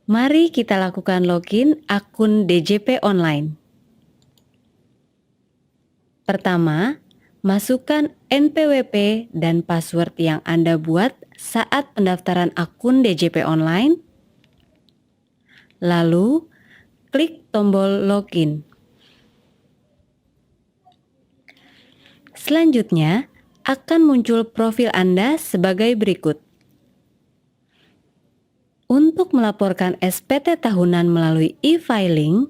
Mari kita lakukan login akun DJP Online. Pertama, masukkan NPWP dan password yang Anda buat saat pendaftaran akun DJP Online. Lalu, klik tombol login. Selanjutnya, akan muncul profil Anda sebagai berikut. Untuk melaporkan SPT tahunan melalui e-filing,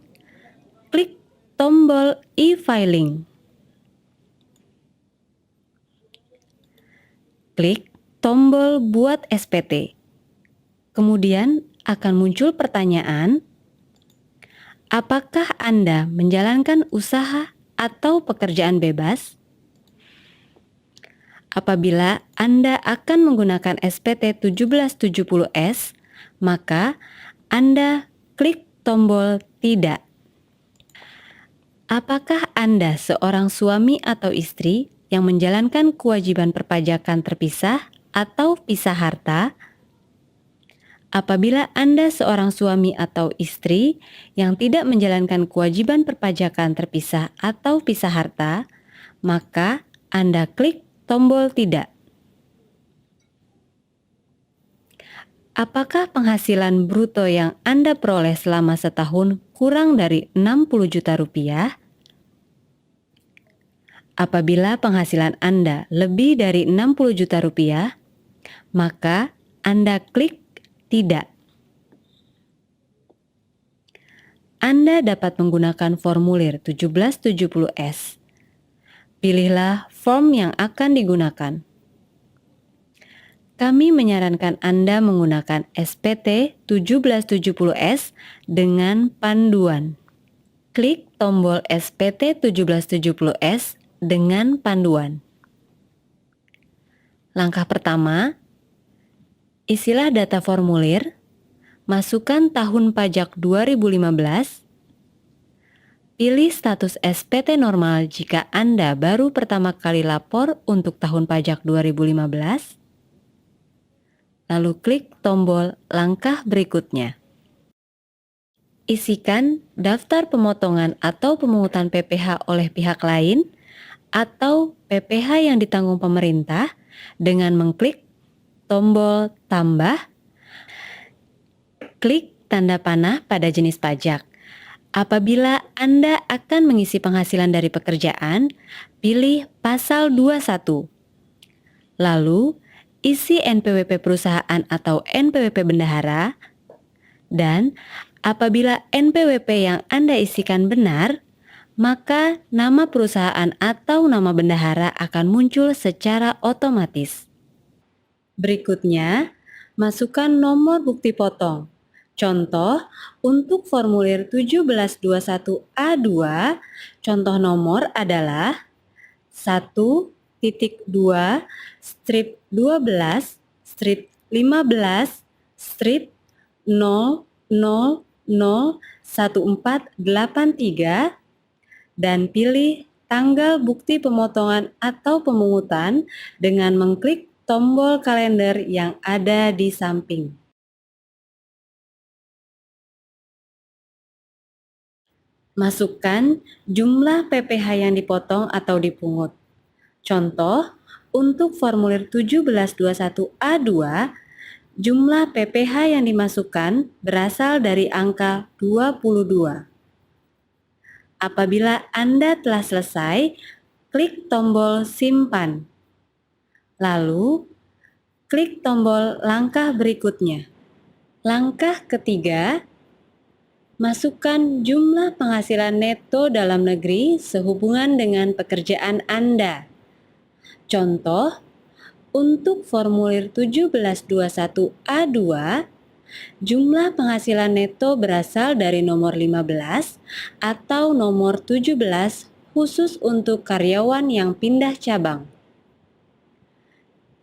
klik tombol e-filing. Klik tombol buat SPT. Kemudian akan muncul pertanyaan, apakah Anda menjalankan usaha atau pekerjaan bebas? Apabila Anda akan menggunakan SPT 1770S, maka Anda klik tombol tidak. Apakah Anda seorang suami atau istri yang menjalankan kewajiban perpajakan terpisah atau pisah harta? Apabila Anda seorang suami atau istri yang tidak menjalankan kewajiban perpajakan terpisah atau pisah harta, maka Anda klik tombol tidak. Apakah penghasilan bruto yang Anda peroleh selama setahun kurang dari 60 juta rupiah? Apabila penghasilan Anda lebih dari 60 juta rupiah, maka Anda klik tidak. Anda dapat menggunakan formulir 1770S. Pilihlah form yang akan digunakan. Kami menyarankan Anda menggunakan SPT 1770S dengan panduan. Klik tombol SPT 1770S dengan panduan. Langkah pertama, isilah data formulir, masukkan tahun pajak 2015, pilih status SPT normal jika Anda baru pertama kali lapor untuk tahun pajak 2015, lalu klik tombol langkah berikutnya. Isikan daftar pemotongan atau pemungutan PPh oleh pihak lain atau PPh yang ditanggung pemerintah dengan mengklik tombol tambah, klik tanda panah pada jenis pajak. Apabila Anda akan mengisi penghasilan dari pekerjaan, pilih pasal 21. Lalu, isi NPWP perusahaan atau NPWP bendahara, dan apabila NPWP yang Anda isikan benar, maka nama perusahaan atau nama bendahara akan muncul secara otomatis. Berikutnya, masukkan nomor bukti potong. Contoh, untuk formulir 1721A2, contoh nomor adalah 1.2 strip 12 strip 15 strip 0001483 dan pilih tanggal bukti pemotongan atau pemungutan dengan mengklik tombol kalender yang ada di samping. Masukkan jumlah PPh yang dipotong atau dipungut. Contoh, untuk formulir 1721A2, jumlah PPh yang dimasukkan berasal dari angka 22. Apabila Anda telah selesai, klik tombol simpan. Lalu, klik tombol langkah berikutnya. Langkah ketiga, masukkan jumlah penghasilan neto dalam negeri sehubungan dengan pekerjaan Anda. Contoh, untuk formulir 1721A2, jumlah penghasilan neto berasal dari nomor 15 atau nomor 17 khusus untuk karyawan yang pindah cabang.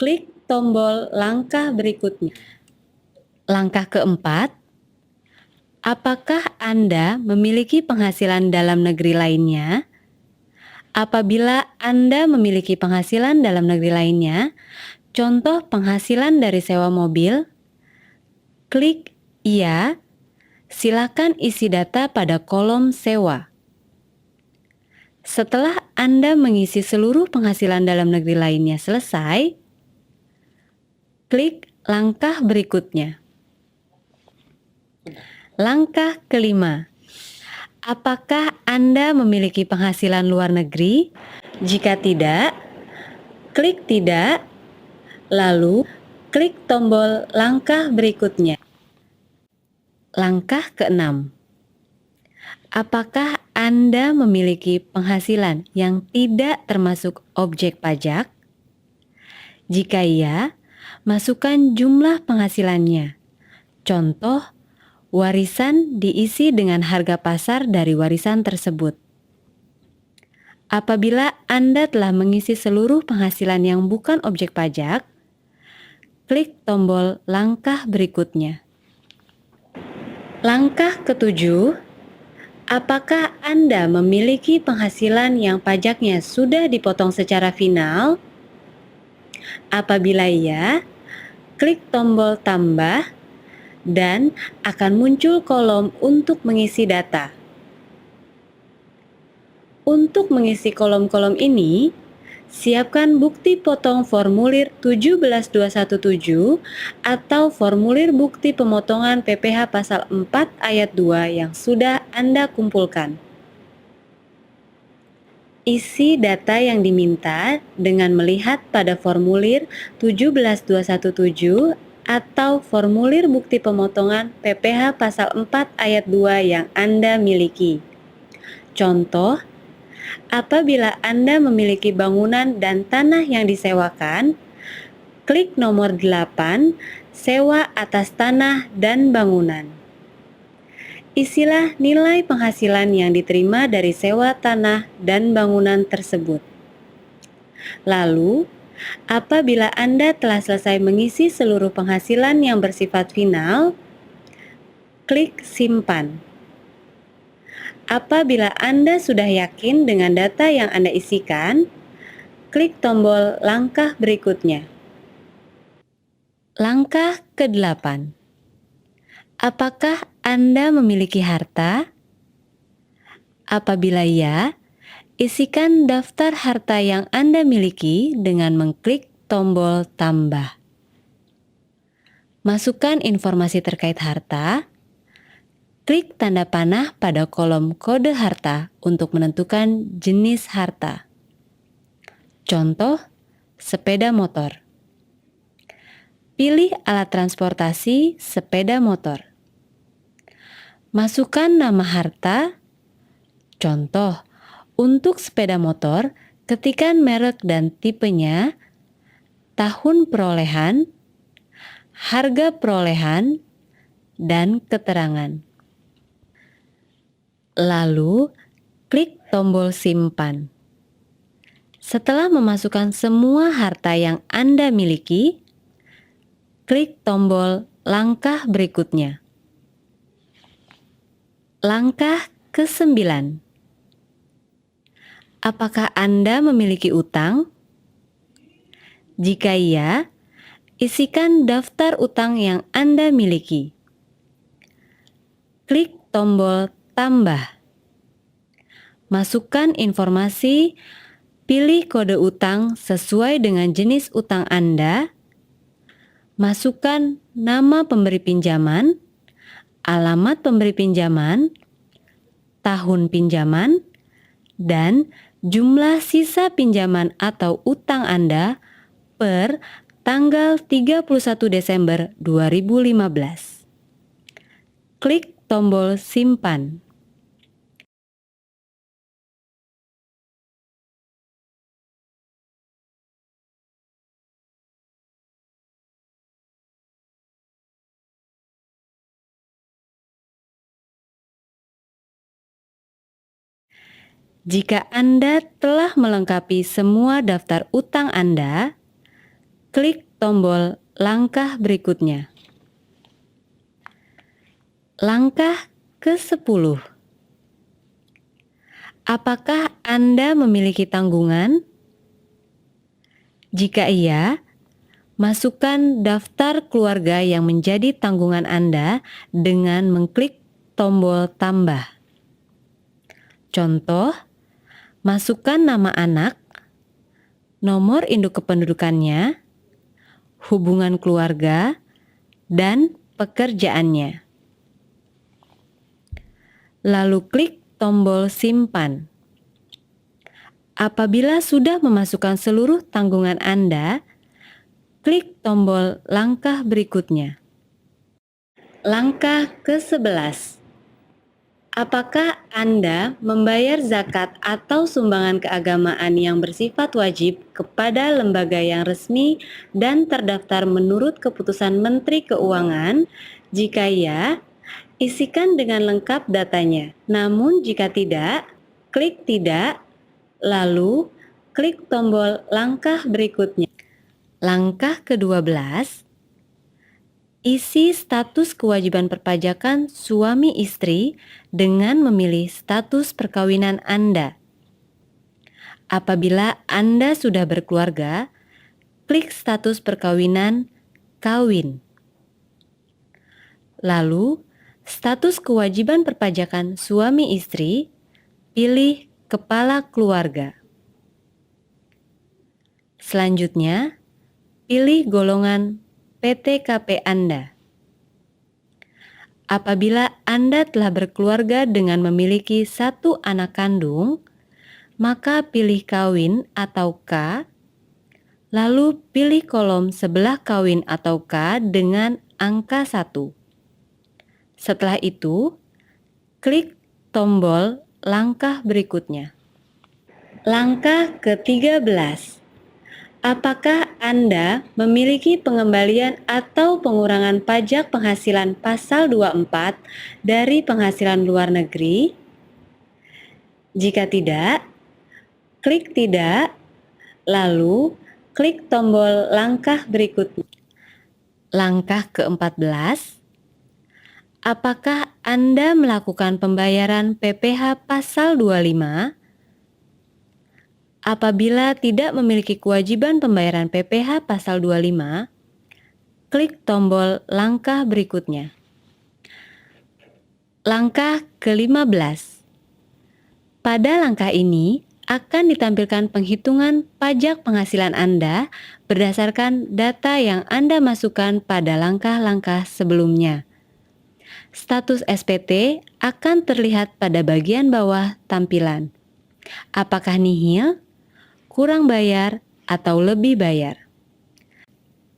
Klik tombol langkah berikutnya. Langkah keempat, apakah Anda memiliki penghasilan dalam negeri lainnya? Apabila Anda memiliki penghasilan dalam negeri lainnya, contoh penghasilan dari sewa mobil, klik iya Silakan isi data pada kolom sewa. Setelah Anda mengisi seluruh penghasilan dalam negeri lainnya selesai, klik langkah berikutnya. Langkah kelima, apakah Anda memiliki penghasilan luar negeri? Jika tidak, klik tidak, lalu klik tombol langkah berikutnya. Langkah keenam, apakah Anda memiliki penghasilan yang tidak termasuk objek pajak? Jika iya, masukkan jumlah penghasilannya. Contoh, warisan diisi dengan harga pasar dari warisan tersebut. Apabila Anda telah mengisi seluruh penghasilan yang bukan objek pajak, klik tombol langkah berikutnya. Langkah ketujuh, apakah Anda memiliki penghasilan yang pajaknya sudah dipotong secara final? Apabila iya, klik tombol tambah dan akan muncul kolom untuk mengisi data. Untuk mengisi kolom-kolom ini, siapkan bukti potong formulir 17217 atau formulir bukti pemotongan PPh pasal 4 ayat 2 yang sudah Anda kumpulkan. Isi data yang diminta dengan melihat pada formulir 17217 atau formulir bukti pemotongan PPh pasal 4 ayat 2 yang Anda miliki. Contoh, apabila Anda memiliki bangunan dan tanah yang disewakan, klik nomor 8, sewa atas tanah dan bangunan. Isilah nilai penghasilan yang diterima dari sewa tanah dan bangunan tersebut. Lalu, apabila Anda telah selesai mengisi seluruh penghasilan yang bersifat final, klik simpan. Apabila Anda sudah yakin dengan data yang Anda isikan, klik tombol langkah berikutnya. Langkah ke-8. Apakah Anda memiliki harta? Apabila iya, isikan daftar harta yang Anda miliki dengan mengklik tombol tambah. Masukkan informasi terkait harta. Klik tanda panah pada kolom kode harta untuk menentukan jenis harta. Contoh, sepeda motor. Pilih alat transportasi sepeda motor. Masukkan nama harta. Contoh, untuk sepeda motor, ketikkan merek dan tipenya, tahun perolehan, harga perolehan, dan keterangan. Lalu, klik tombol simpan. Setelah memasukkan semua harta yang Anda miliki, klik tombol langkah berikutnya. Langkah ke-9. Apakah Anda memiliki utang? Jika iya, isikan daftar utang yang Anda miliki. Klik tombol tambah. Masukkan informasi, pilih kode utang sesuai dengan jenis utang Anda. Masukkan nama pemberi pinjaman, alamat pemberi pinjaman, tahun pinjaman, dan jumlah sisa pinjaman atau utang Anda per tanggal 31 Desember 2015. Klik tombol simpan. Jika Anda telah melengkapi semua daftar utang Anda, klik tombol langkah berikutnya. Langkah ke-10. Apakah Anda memiliki tanggungan? Jika iya, masukkan daftar keluarga yang menjadi tanggungan Anda dengan mengklik tombol tambah. Contoh, masukkan nama anak, nomor induk kependudukannya, hubungan keluarga, dan pekerjaannya. Lalu klik tombol simpan. Apabila sudah memasukkan seluruh tanggungan Anda, klik tombol langkah berikutnya. Langkah ke-11. Apakah Anda membayar zakat atau sumbangan keagamaan yang bersifat wajib kepada lembaga yang resmi dan terdaftar menurut keputusan Menteri Keuangan? Jika ya, isikan dengan lengkap datanya. Namun jika tidak, klik tidak, lalu klik tombol langkah berikutnya. Langkah ke-12, isi status kewajiban perpajakan suami istri dengan memilih status perkawinan Anda. Apabila Anda sudah berkeluarga, klik status perkawinan kawin. Lalu, status kewajiban perpajakan suami istri, pilih kepala keluarga. Selanjutnya, pilih golongan PTKP Anda. Apabila Anda telah berkeluarga dengan memiliki satu anak kandung, maka pilih kawin atau K, lalu pilih kolom sebelah kawin atau K dengan angka 1. Setelah itu, klik tombol langkah berikutnya. Langkah ke-13. Apakah Anda memiliki pengembalian atau pengurangan pajak penghasilan pasal 24 dari penghasilan luar negeri? Jika tidak, klik tidak, lalu klik tombol langkah berikutnya. Langkah ke-14. Apakah Anda melakukan pembayaran PPh pasal 25? Apabila tidak memiliki kewajiban pembayaran PPh pasal 25, klik tombol langkah berikutnya. Langkah ke-15. Pada langkah ini akan ditampilkan penghitungan pajak penghasilan Anda berdasarkan data yang Anda masukkan pada langkah-langkah sebelumnya. Status SPT akan terlihat pada bagian bawah tampilan. Apakah nihil, kurang bayar, atau lebih bayar?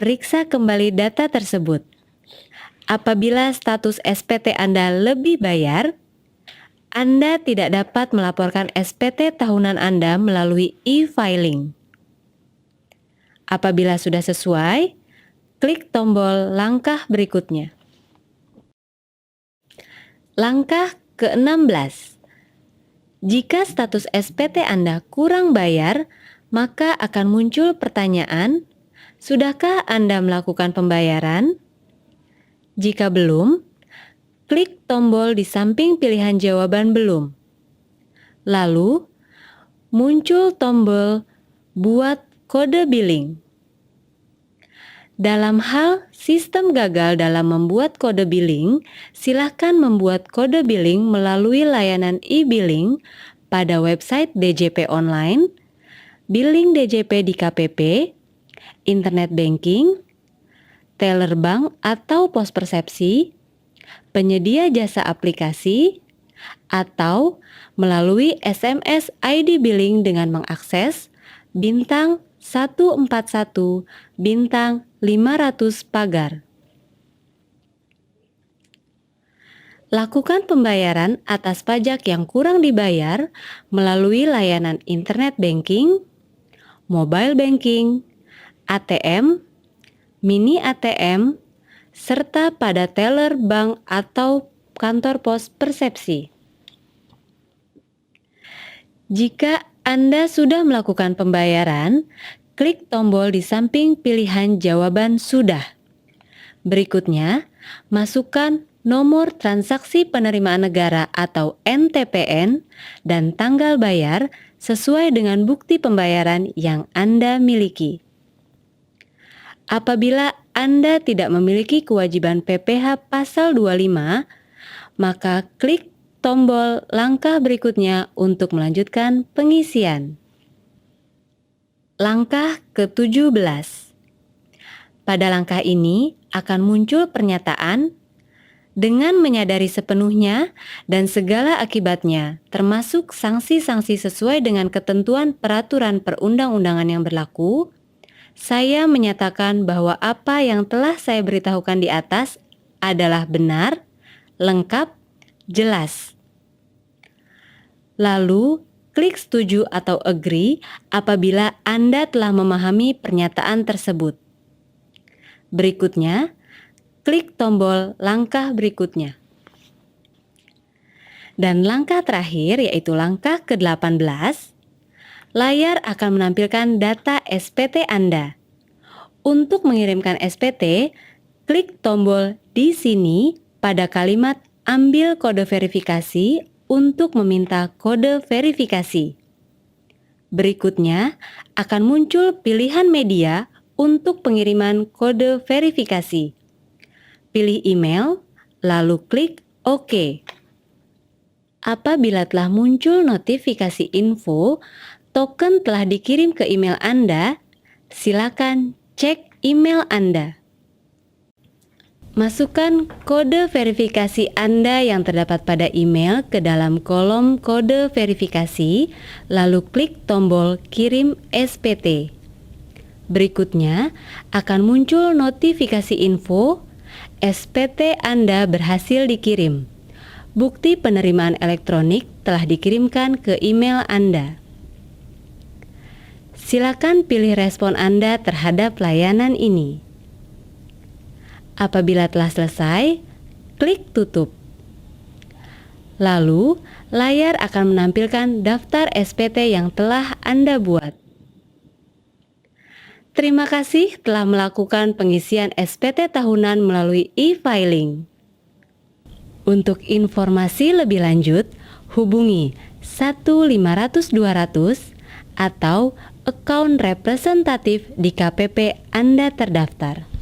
Periksa kembali data tersebut. Apabila status SPT Anda lebih bayar, Anda tidak dapat melaporkan SPT tahunan Anda melalui e-filing. Apabila sudah sesuai, klik tombol langkah berikutnya. Langkah ke-16. Jika status SPT Anda kurang bayar, maka akan muncul pertanyaan, sudahkah Anda melakukan pembayaran? Jika belum, klik tombol di samping pilihan jawaban belum. Lalu, muncul tombol buat kode billing. Dalam hal sistem gagal dalam membuat kode billing, silakan membuat kode billing melalui layanan e-billing pada website DJP online, billing DJP di KPP, internet banking, teller bank atau pos persepsi, penyedia jasa aplikasi, atau melalui SMS ID billing dengan mengakses bintang 141 bintang 500 pagar. Lakukan pembayaran atas pajak yang kurang dibayar melalui layanan internet banking, mobile banking, ATM, mini ATM, serta pada teller bank atau kantor pos persepsi. Jika Anda sudah melakukan pembayaran, klik tombol di samping pilihan jawaban sudah. Berikutnya, masukkan nomor transaksi penerimaan negara atau NTPN dan tanggal bayar sesuai dengan bukti pembayaran yang Anda miliki. Apabila Anda tidak memiliki kewajiban PPh pasal 25, maka klik tombol langkah berikutnya untuk melanjutkan pengisian. Langkah ke-17. Pada langkah ini akan muncul pernyataan dengan menyadari sepenuhnya dan segala akibatnya, termasuk sanksi-sanksi sesuai dengan ketentuan peraturan perundang-undangan yang berlaku, saya menyatakan bahwa apa yang telah saya beritahukan di atas adalah benar, lengkap, jelas. Lalu, klik setuju atau agree apabila Anda telah memahami pernyataan tersebut. Berikutnya, klik tombol langkah berikutnya. Dan langkah terakhir yaitu langkah ke-18, layar akan menampilkan data SPT Anda. Untuk mengirimkan SPT, klik tombol di sini pada kalimat ambil kode verifikasi untuk meminta kode verifikasi. Berikutnya akan muncul pilihan media untuk pengiriman kode verifikasi. Pilih email, lalu klik OK. Apabila telah muncul notifikasi info, token telah dikirim ke email Anda, silakan cek email Anda. Masukkan kode verifikasi Anda yang terdapat pada email ke dalam kolom kode verifikasi, lalu klik tombol kirim SPT. Berikutnya akan muncul notifikasi info, SPT Anda berhasil dikirim. Bukti penerimaan elektronik telah dikirimkan ke email Anda. Silakan pilih respon Anda terhadap layanan ini. Apabila telah selesai, klik tutup. Lalu, layar akan menampilkan daftar SPT yang telah Anda buat. Terima kasih telah melakukan pengisian SPT tahunan melalui e-filing. Untuk informasi lebih lanjut, hubungi 1-500-200 atau account representatif di KPP Anda terdaftar.